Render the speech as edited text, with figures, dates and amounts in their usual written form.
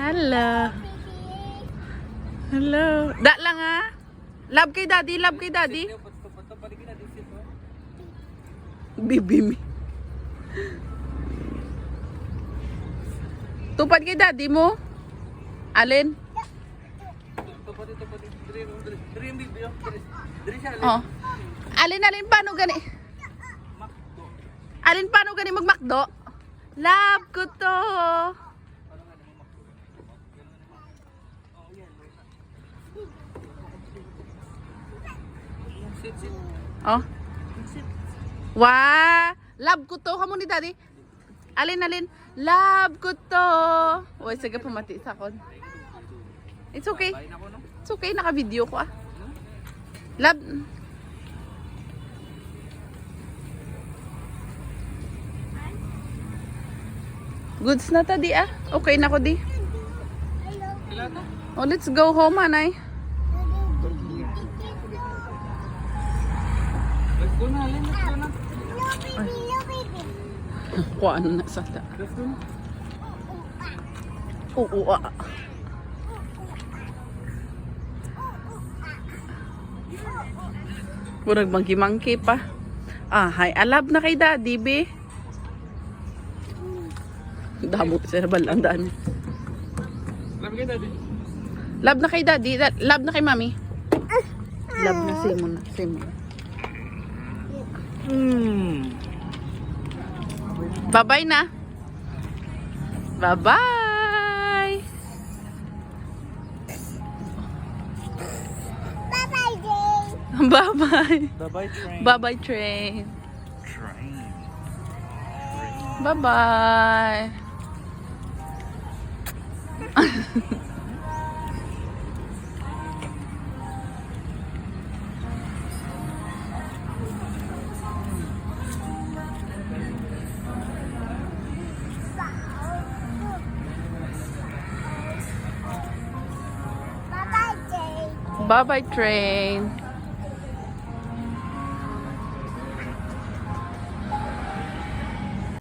Hello. Hello. Da lang ah. Love kay daddy, love kay daddy. Bibi mi. Tupad kay daddy mo? Alin? Oh. Alin paano gani? Alin paano gani magmakdo? Love ko to. Oh. Wah, love ko to kamo ni daddy. Alin. Love ko to. Oy, sige pumati sa kon. It's okay. It's okay, naka-video ko ah. Love. Goods na ta di ah. Okay na ko di. Oh, let's go home, anay. Let's go na, let's go na. Kuan na sa ta. Let's go na. Oo ah. Murag mangki-mangki pa. Ah, hi. Alab na kay daddy, be. Damot sa balang daan. Love kay daddy. Love na kay daddy. Love na kay mami. Love na Simon na. Simon. Bye-bye na. Bye-bye. Bye-bye. Bye-bye train. Bye-bye train. Train. Bye-bye. Bye-bye train.